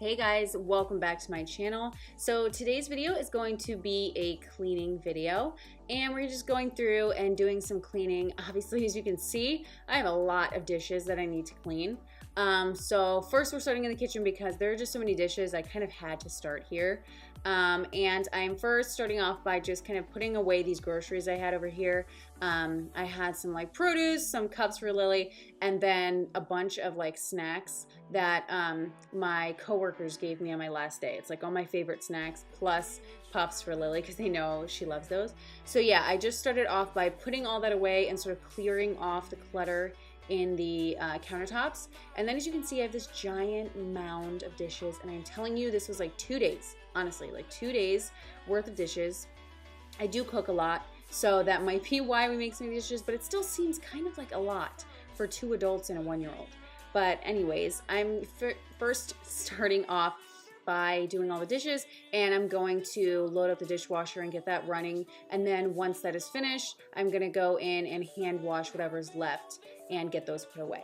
Hey guys, welcome back to my channel. So today's video is going to be a cleaning video, and we're just going through and doing some cleaning. Obviously, as you can see, I have a lot of dishes that I need to clean. So first we're starting in the kitchen because there are just so many dishes. I kind of had to start here. And I'm first starting off by just kind of putting away these groceries I had over here. I had some like produce, some cups for Lily, and then a bunch of like snacks that my coworkers gave me on my last day. It's like all my favorite snacks plus puffs for Lily because they know she loves those. So yeah, I just started off by putting all that away and sort of clearing off the clutter in the countertops. And then as you can see, I have this giant mound of dishes, and I'm telling you, this was like 2 days, honestly, like 2 days worth of dishes. I do cook a lot, so that might be why we make so many dishes, but it still seems kind of like a lot for 2 adults and a 1-year-old. But anyways, I'm first starting off by doing all the dishes, and I'm going to load up the dishwasher and get that running. And then once that is finished, I'm gonna go in and hand wash whatever's left and get those put away.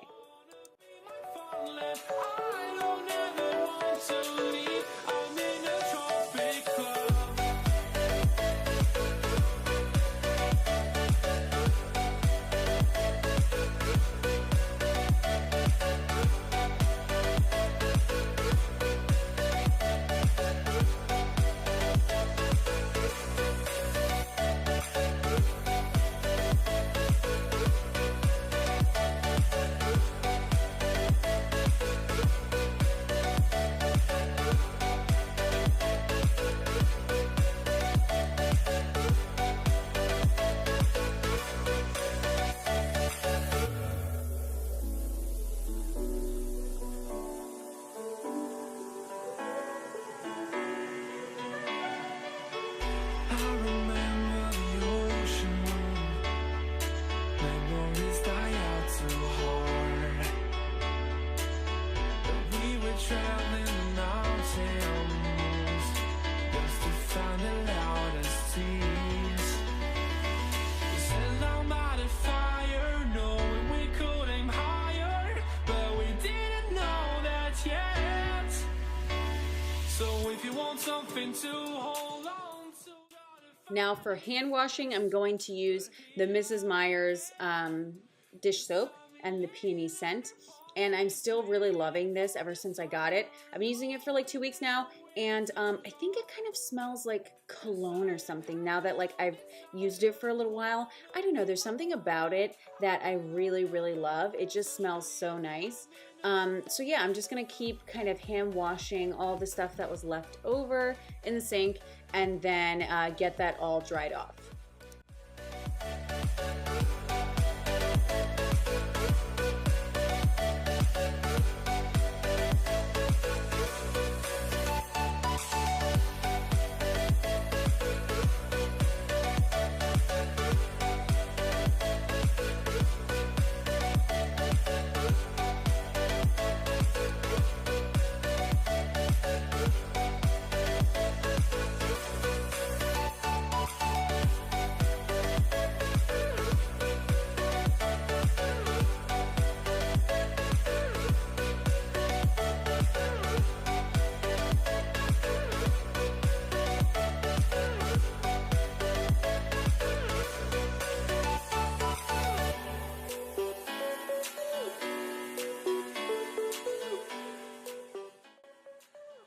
Now for hand washing, I'm going to use the Mrs. Meyer's dish soap and the Peony scent. And I'm still really loving this ever since I got it. I've been using it for like 2 weeks now, and I think it kind of smells like cologne or something now that like I've used it for a little while. I don't know, there's something about it that I really, really love. It just smells so nice. So yeah, I'm just gonna keep kind of hand washing all the stuff that was left over in the sink, and then get that all dried off.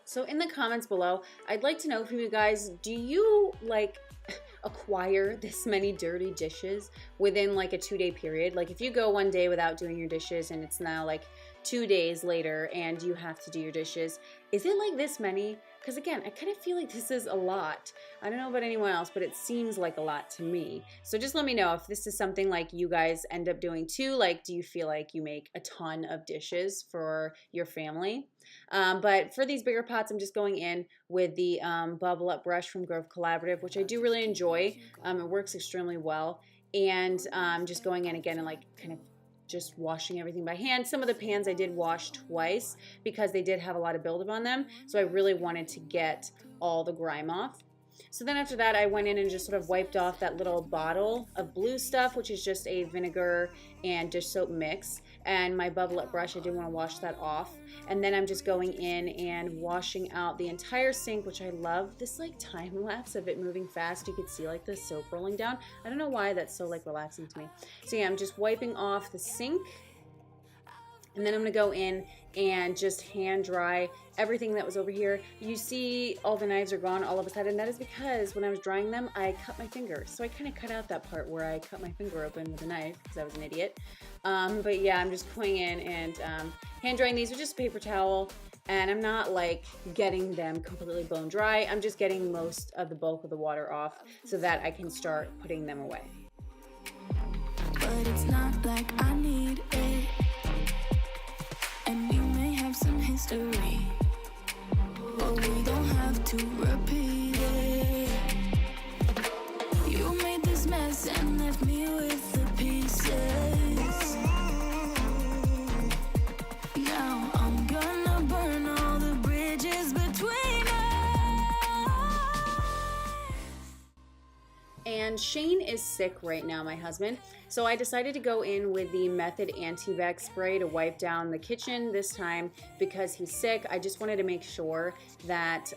So in the comments below, I'd like to know from you guys, do you like acquire this many dirty dishes within like a 2-day period? Like if you go 1 day without doing your dishes and it's now like 2 days later and you have to do your dishes, is it like this many? Because again, I kind of feel like this is a lot. I don't know about anyone else, but it seems like a lot to me. So just let me know if this is something like you guys end up doing too. Like, do you feel like you make a ton of dishes for your family? But for these bigger pots, I'm just going in with the Bubble Up brush from Grove Collaborative, which I do really enjoy. It works extremely well. And just going in again and like kind of just washing everything by hand. Some of the pans I did wash twice because they did have a lot of buildup on them, so I really wanted to get all the grime off. So then after that, I went in and just sort of wiped off that little bottle of blue stuff, which is just a vinegar and dish soap mix. And my Bubble Up brush, I didn't want to wash that off. And then I'm just going in and washing out the entire sink, which I love this like time lapse of it moving fast. You could see like the soap rolling down. I don't know why that's so like relaxing to me. So yeah, I'm just wiping off the sink. And then I'm gonna go in and just hand dry everything that was over here. You see all the knives are gone all of a sudden. That is because when I was drying them, I cut my finger. So I kind of cut out that part where I cut my finger open with a knife because I was an idiot. But yeah, I'm just going in and hand drying these with just a paper towel. And I'm not like getting them completely bone dry. I'm just getting most of the bulk of the water off so that I can start putting them away. But it's not like I need it. And we may have some history, but we don't have to repeat it. You made this mess and left me with the pieces. Now I'm gonna burn all the bridges between us. And Shane is sick right now, my husband. So I decided to go in with the Method Antibac spray to wipe down the kitchen this time because he's sick. I just wanted to make sure that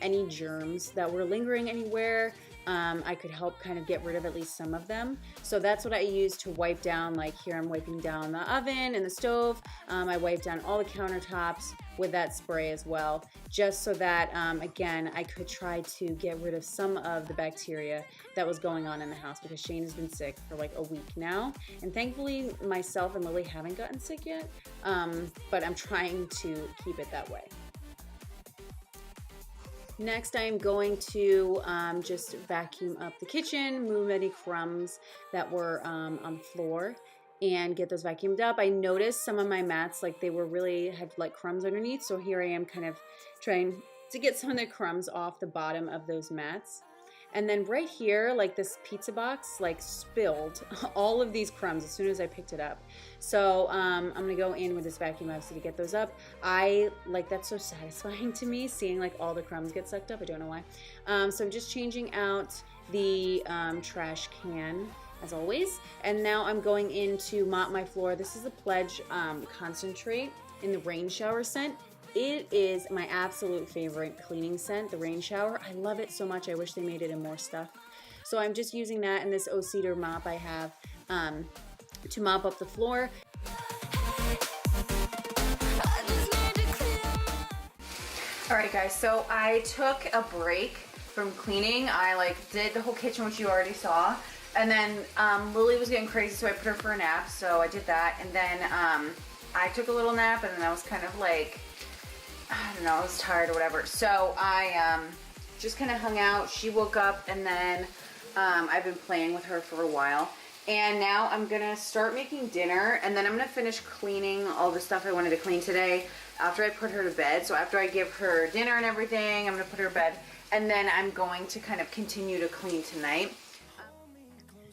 any germs that were lingering anywhere, I could help kind of get rid of at least some of them. So that's what I used to wipe down. Like here I'm wiping down the oven and the stove. I wiped down all the countertops with that spray as well, just so that, again, I could try to get rid of some of the bacteria that was going on in the house because Shane has been sick for like a week now. And thankfully, myself and Lily haven't gotten sick yet, but I'm trying to keep it that way. Next, I'm going to just vacuum up the kitchen, move any crumbs that were on the floor, and get those vacuumed up. I noticed some of my mats, like they were really had like crumbs underneath, so here I am kind of trying to get some of the crumbs off the bottom of those mats. And then right here, like this pizza box, like spilled all of these crumbs as soon as I picked it up. So I'm gonna go in with this vacuum obviously to get those up. That's so satisfying to me, seeing like all the crumbs get sucked up. I don't know why. So I'm just changing out the trash can as always. And now I'm going in to mop my floor. This is a Pledge concentrate in the rain shower scent. It is my absolute favorite cleaning scent, the rain shower. I love it so much. I wish they made it in more stuff. So I'm just using that and this O-Cedar mop I have to mop up the floor. Alright guys, so I took a break from cleaning. I did the whole kitchen, which you already saw. And then Lily was getting crazy, so I put her for a nap. So I did that. And then I took a little nap, and then I was kind of like, I don't know, I was tired or whatever. So I just kind of hung out. She woke up, and then I've been playing with her for a while. And now I'm gonna start making dinner, and then I'm gonna finish cleaning all the stuff I wanted to clean today after I put her to bed. So after I give her dinner and everything, I'm gonna put her to bed, and then I'm going to kind of continue to clean tonight.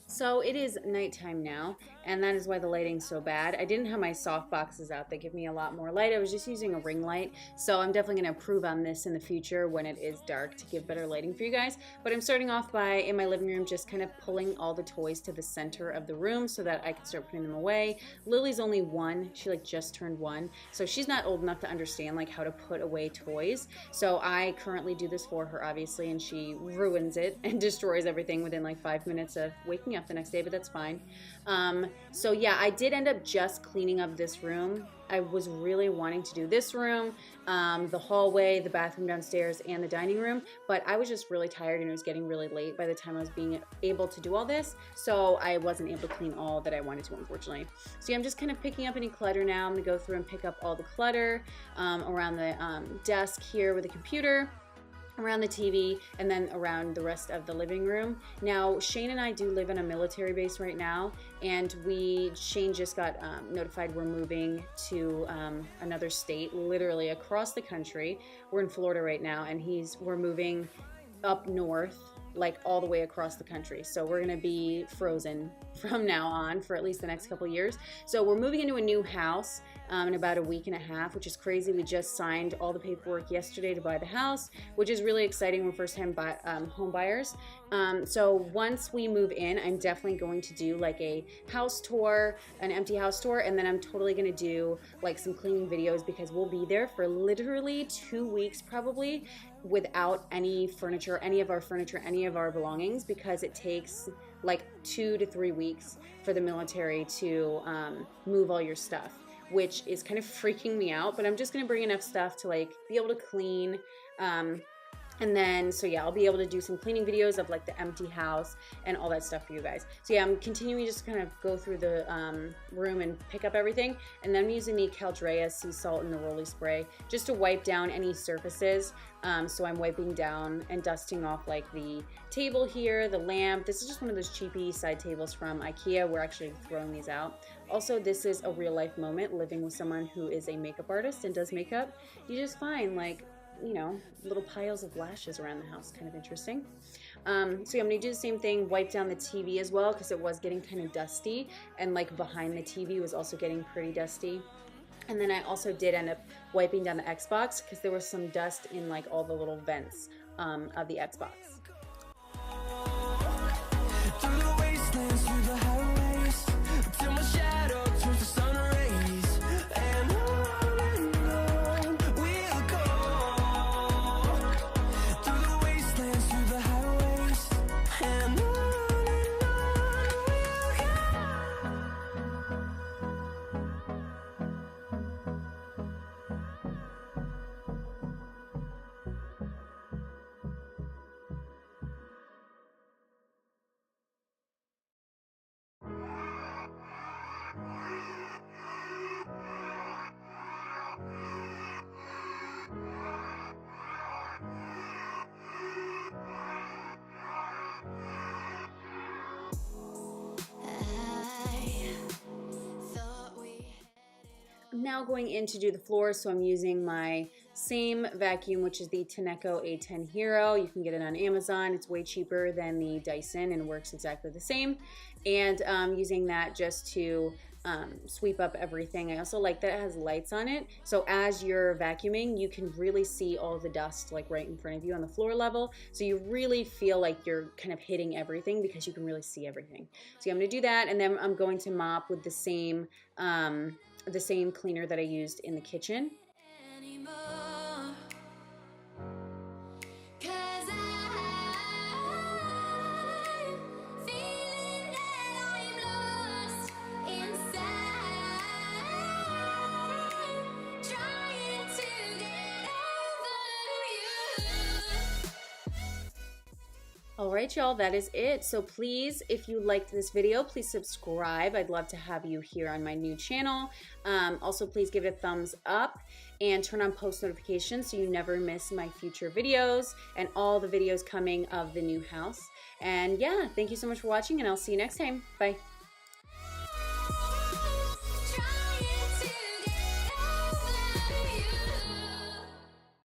So it is nighttime now, and that is why the lighting's so bad. I didn't have my soft boxes out. They give me a lot more light. I was just using a ring light, so I'm definitely going to improve on this in the future when it is dark to give better lighting for you guys. But I'm starting off by, in my living room, just kind of pulling all the toys to the center of the room so that I can start putting them away. Lily's only 1. She just turned 1, so she's not old enough to understand how to put away toys. So I currently do this for her, obviously, and she ruins it and destroys everything within 5 minutes of waking up the next day, but that's fine. So yeah, I did end up just cleaning up this room. I was really wanting to do this room, the hallway, the bathroom downstairs, and the dining room, but I was just really tired and it was getting really late by the time I was being able to do all this, so I wasn't able to clean all that I wanted to, unfortunately. So yeah, I'm just kind of picking up any clutter now. I'm gonna go through and pick up all the clutter around the desk here with the computer, around the TV, and then around the rest of the living room. Now, Shane and I do live in a military base right now, and Shane just got notified we're moving to another state, literally across the country. We're in Florida right now, and we're moving up north, all the way across the country. So we're gonna be frozen from now on for at least the next couple years. So we're moving into a new house, in about a week and a half, which is crazy. We just signed all the paperwork yesterday to buy the house, which is really exciting. We're first-time home buyers. So once we move in, I'm definitely going to do like a house tour, an empty house tour, and then I'm totally gonna do like some cleaning videos because we'll be there for literally 2 weeks probably without any furniture, any of our furniture, any of our belongings, because it takes like 2 to 3 weeks for the military to move all your stuff, which is kind of freaking me out, but I'm just gonna bring enough stuff to like be able to clean. And then, so yeah, I'll be able to do some cleaning videos of like the empty house and all that stuff for you guys. So yeah, I'm continuing just to kind of go through the room and pick up everything. And then I'm using the Caldrea sea salt and the Rolly spray just to wipe down any surfaces. So I'm wiping down and dusting off like the table here, the lamp. This is just one of those cheapy side tables from IKEA. We're actually throwing these out. Also, this is a real life moment living with someone who is a makeup artist and does makeup. You just find like, you know, little piles of lashes around the house, kind of interesting. So yeah, I'm gonna do the same thing, wipe down the TV as well, because it was getting kind of dusty, and like behind the TV was also getting pretty dusty. And then I also did end up wiping down the Xbox because there was some dust in like all the little vents of the Xbox. Through the wastelands, through the highways, till my shadow turns to sun rays, and on we'll go. Through the wastelands, through the highways, and on we'll go. I'm now going in to do the floors, so I'm using my same vacuum, which is the Tineco A10 Hero. You can get it on Amazon. It's way cheaper than the Dyson and works exactly the same. And using that just to sweep up everything. I also like that it has lights on it, so as you're vacuuming, you can really see all the dust like right in front of you on the floor level. So you really feel like you're kind of hitting everything because you can really see everything. So yeah, I'm gonna do that, and then I'm going to mop with the same cleaner that I used in the kitchen. Alright y'all, that is it. So please, if you liked this video, please subscribe. I'd love to have you here on my new channel. Also, please give it a thumbs up and turn on post notifications so you never miss my future videos and all the videos coming of the new house. And yeah, thank you so much for watching, and I'll see you next time. Bye.